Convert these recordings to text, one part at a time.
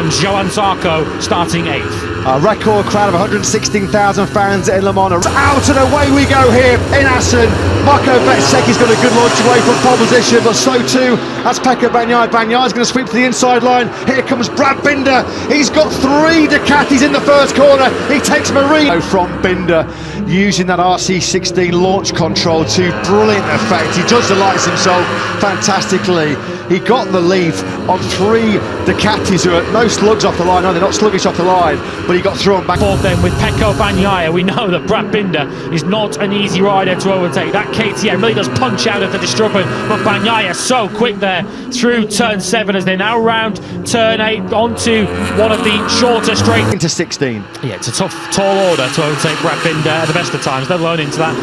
comes Johan Zarco, starting 8th. A record crowd of 116,000 fans in Le Mans. Out and away we go here in Assen. Marco Bezzecchi's got a good launch away from pole position, but so too has Pecco Bagnaia. Bagnaia's going to sweep to the inside line. Here comes Brad Binder. He's got 3 Ducatis in the first corner. He takes Marino from Binder, using that RC16 launch control to brilliant effect. He judged the lights himself fantastically. He got the lead on 3 Ducatis who are no slugs off the line. No, they're not sluggish off the line, but he got through on back. Fourth then with Pecco Bagnaia. We know that Brad Binder is not an easy rider to overtake. That KTM really does punch out of the destruction, but Bagnaia so quick there through turn 7 as they now round turn 8 onto one of the shorter straight into 16. Yeah, it's a tough, tall order to overtake Brad Binder at the best of times, let alone into that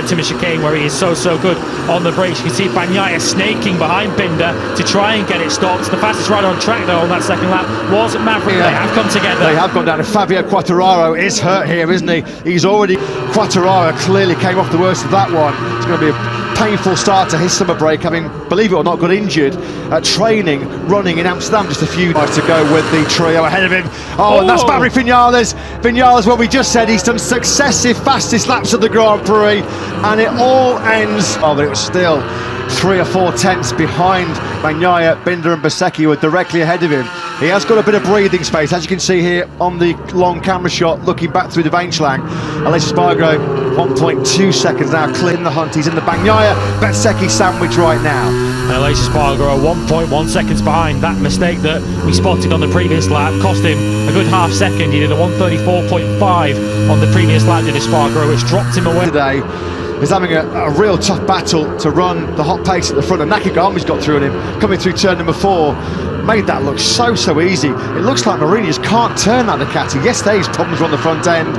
Timmy chicane where he is so good on the brakes. You can see Bagnaia snaking behind Binder to try and get it stopped. The fastest rider on track though on that second lap was Maverick. Yeah. They have come together. They have gone down, and Fabio Quartararo is hurt here, isn't he? He's already... Quartararo clearly came off the worst of that one. It's going to be a painful start to his summer break, having, believe it or not, got injured at training, running in Amsterdam just a few nights to go with the trio ahead of him. And that's Maverick Vinales. Vinales, well, we just said he's done successive fastest laps of the Grand Prix, and it all ends... but it was still 3 or 4 tenths behind Bagnaia. Binder and Bezzecchi were directly ahead of him. He has got a bit of breathing space, as you can see here on the long camera shot, looking back through the Veinschlang. Aleix Espargaro, 1.2 seconds now, clear in the hunt. He's in the Bagnaia Bezzecchi sandwich right now. And Aleix Espargaro 1.1 seconds behind. That mistake that we spotted on the previous lap cost him a good half second. He did a 1:34.5 on the previous lap, did Espargaro, which dropped him away. Today is having a real tough battle to run the hot pace at the front, and Nakagami's got through on him, coming through turn number 4. Made that look so easy. It looks like Marini just can't turn that Ducati. Yesterday his problems were on the front end.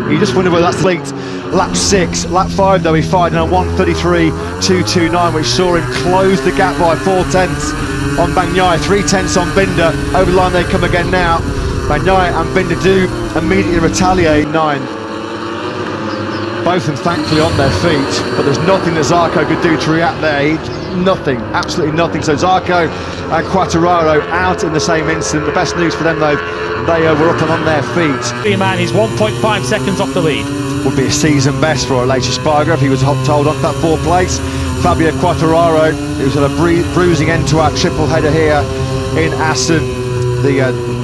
You just wonder whether that's linked. Lap 6, lap 5 though, he fired in a 1:33.229, which saw him close the gap by 4 tenths on Bagnaia, 3 tenths on Binder. Over the line they come again now. Bagnaia and Binder do immediately retaliate. 9. Both of them thankfully on their feet, but there's nothing that Zarco could do to react there. Nothing, absolutely nothing. So Zarco and Quartararo out in the same instant. The best news for them though, they were up and on their feet. The man is 1.5 seconds off the lead. Would be a season best for Aleix Espargaro if he was told off that 4th place. Fabio Quartararo, who's had a bruising end to our triple header here in Assen.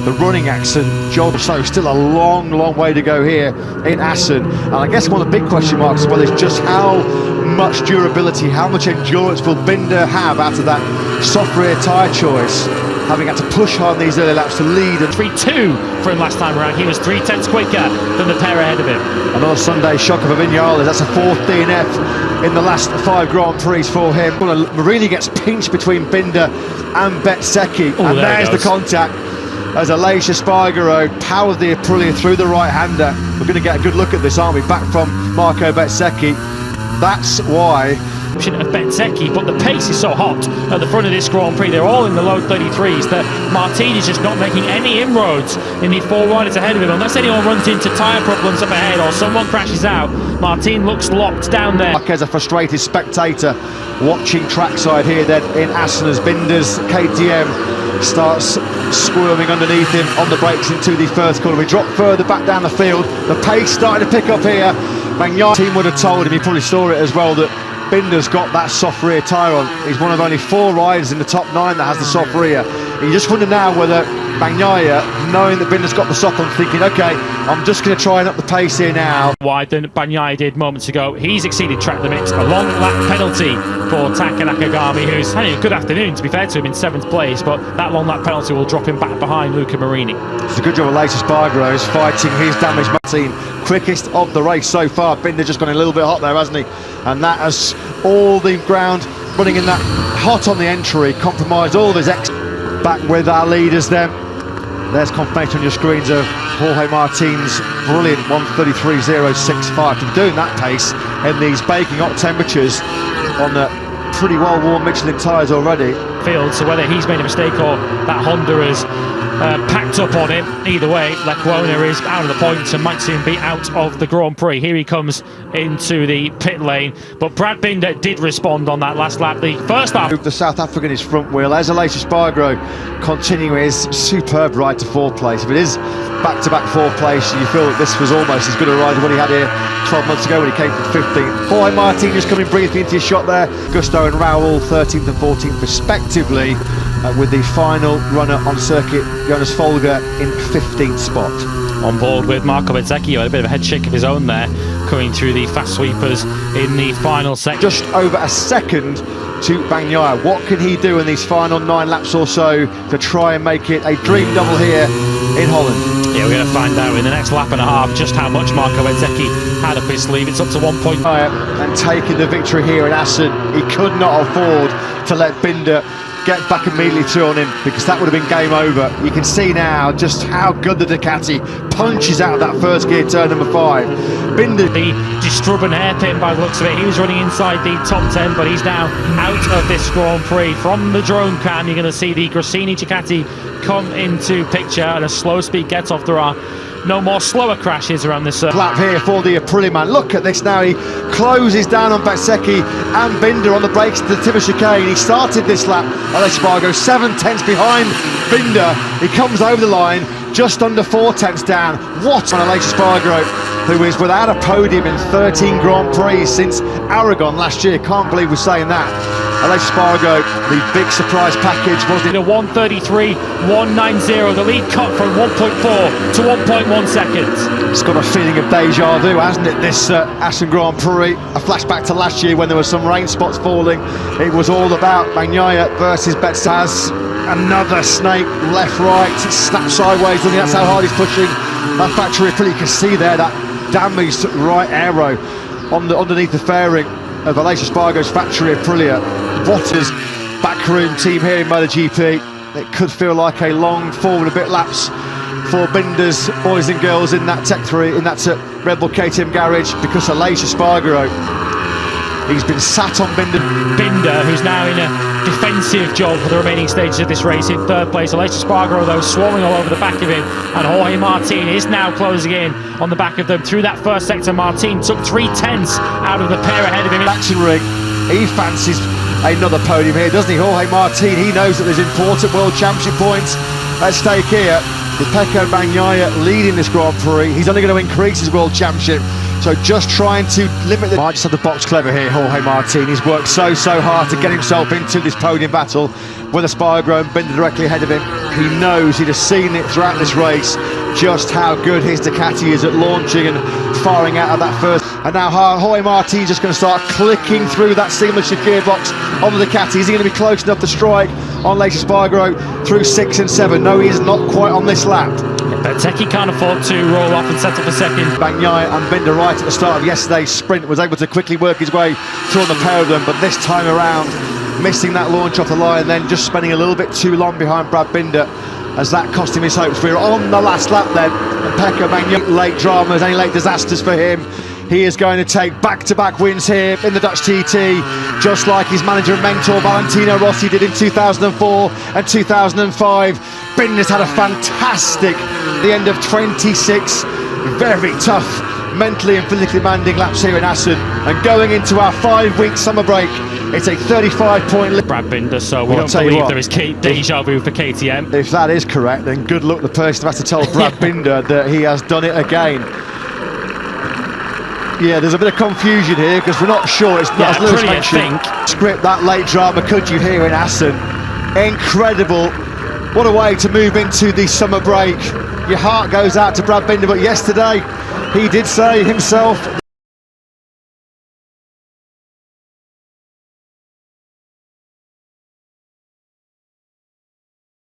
The running accent job, so still a long way to go here in Assen. And I guess one of the big question marks as well is just how much durability, how much endurance will Binder have after that soft rear tyre choice, having had to push hard in these early laps to lead. And 3.2 for him last time around. He was 3 tenths quicker than the pair ahead of him. Another Sunday shocker for Vinales. That's a 4th DNF in the last 5 Grand Prix for him. Marini gets pinched between Binder and Bezzecchi, and there's the contact as Aleix Espargaro powers the Aprilia through the right-hander. We're going to get a good look at this, aren't we? Back from Marco Bezzecchi. That's why. Of Bezzecchi, but the pace is so hot at the front of this Grand Prix. They're all in the low 33s that Martin is just not making any inroads in the 4 riders ahead of him. Unless anyone runs into tyre problems up ahead or someone crashes out, Martin looks locked down there. As a frustrated spectator watching trackside here then in Assen as Binder's KTM starts squirming underneath him on the brakes into the first corner. We drop further back down the field. The pace starting to pick up here. Bagnaia team would have told him, he probably saw it as well, that Binder's got that soft rear tyre on. He's one of only 4 riders in the top 9 that has the soft rear. You just wonder now whether Bagnaia, knowing that Binder's got the soft on, thinking, okay, I'm just going to try and up the pace here now. Wide than Bagnaia did moments ago. He's exceeded track limits. A long lap penalty for Taka Nakagami, who's having a good afternoon, to be fair to him, in 7th place, but that long lap penalty will drop him back behind Luca Marini. It's a good job of Aleix Espargaro, who's fighting his damage. Martin, quickest of the race so far. Binder just gone a little bit hot there, hasn't he? And that has all the ground running in that hot on the entry, compromised all of his back with our leaders then. There's confirmation on your screens of Jorge Martin's brilliant 1:33.065. From doing that pace in these baking hot temperatures on the pretty well worn Michelin tyres already. Field, so whether he's made a mistake or that Honda has packed up on him. Either way, Lecuona is out of the points and might soon be out of the Grand Prix. Here he comes into the pit lane, but Brad Binder did respond on that last lap. The first lap, the South African is front wheel. There's Aleix Espargaro continuing his superb ride to fourth place. If it is back-to-back fourth place, you feel that this was almost as good a ride as what he had here 12 months ago when he came from 15th. Jorge Martin just coming briefly into his shot there. Gusto and Raul 13th and 14th respectively, with the final runner on circuit, Jonas Folger, in 15th spot. On board with Marco Bezzecchi, had a bit of a head shake of his own there, coming through the fast sweepers in the final section. Just over a second to Bagnaia. What can he do in these final 9 laps or so to try and make it a dream double here in Holland? Yeah, we're going to find out in the next lap and a half just how much Marco Bezzecchi had up his sleeve. It's up to 1 point. And taking the victory here in Assen, he could not afford to let Binder get back immediately through on him, because that would have been game over. You can see now just how good the Ducati punches out of that first gear, turn number 5. Binder, the Distruben hairpin by the looks of it. He was running inside the top 10, but he's now out of this Grand Prix. From the drone cam, you're going to see the Gresini Ducati come into picture, and a slow speed get off. There are no more slower crashes around this lap here for the Aprilia man. Look at this now, he closes down on Bezzecchi and Binder on the brakes to the Timber chicane. He started this lap, Aleix Espargaro 7/10 behind Binder. He comes over the line, just under 4/10 down. What on Aleix Espargaro, who is without a podium in 13 Grand Prix since Aragon last year. Can't believe we're saying that. Aleix Espargaro, the big surprise package, wasn't it? 1:33.190, the lead cut from 1.4 to 1.1 seconds. It's got a feeling of deja vu, hasn't it, this Assen Grand Prix? A flashback to last year when there were some rain spots falling. It was all about Bagnaia versus Bezzecchi. Another snake, left, right, snap sideways, and that's how hard he's pushing. That factory Aprilia, you can see there that damaged right aero underneath the fairing of Aleix Espargaro's factory Aprilia. What is backroom team here in MotoGP? It could feel like a long forward a bit laps for Binder's boys and girls in that Tech 3, in that Red Bull KTM garage, because Aleix Espargaro, he's been sat on Binder, who's now in a defensive job for the remaining stages of this race in third place. Aleix Espargaro, though, swarming all over the back of him, and Jorge Martin is now closing in on the back of them through that first sector. Martin took 3/10 out of the pair ahead of him. Action ring, he fancies another podium here, doesn't he? Jorge Martin, he knows that there's important World Championship points at stake here. With Pecco Bagnaia leading this Grand Prix, he's only going to increase his World Championship. So just trying to limit the... Might just have the box clever here, Jorge Martin. He's worked so hard to get himself into this podium battle with Espargaro and Binder directly ahead of him. He knows, he'd have seen it throughout this race, just how good his Ducati is at launching and firing out of that first. And now Jorge Martin's just going to start clicking through that seamless gearbox on the Ducati. Is he going to be close enough to strike on Aleix Espargaro through 6 and 7? No, he is not quite on this lap. Bezzecchi can't afford to roll off and settle for second. Bagnaia and Binder right at the start of yesterday's sprint was able to quickly work his way through on the pair of them, but this time around missing that launch off the line, then just spending a little bit too long behind Brad Binder, as that cost him his hopes. We're on the last lap then, and Pecco Bagnaia, late dramas, any late disasters for him. He is going to take back-to-back wins here in the Dutch TT, just like his manager and mentor Valentino Rossi did in 2004 and 2005. Binder's had a fantastic, the end of 26 very tough, mentally and physically demanding laps here in Assen, and going into our 5-week summer break, it's a 35-point lead. Brad Binder, so we don't believe there is deja vu for KTM. If that is correct, then good luck the person who has to tell Brad Binder that he has done it again. Yeah, there's a bit of confusion here because we're not sure. It's not, as Lewis mentioned, script that late drama could you hear in Assen. Incredible. What a way to move into the summer break. Your heart goes out to Brad Binder, but yesterday he did say himself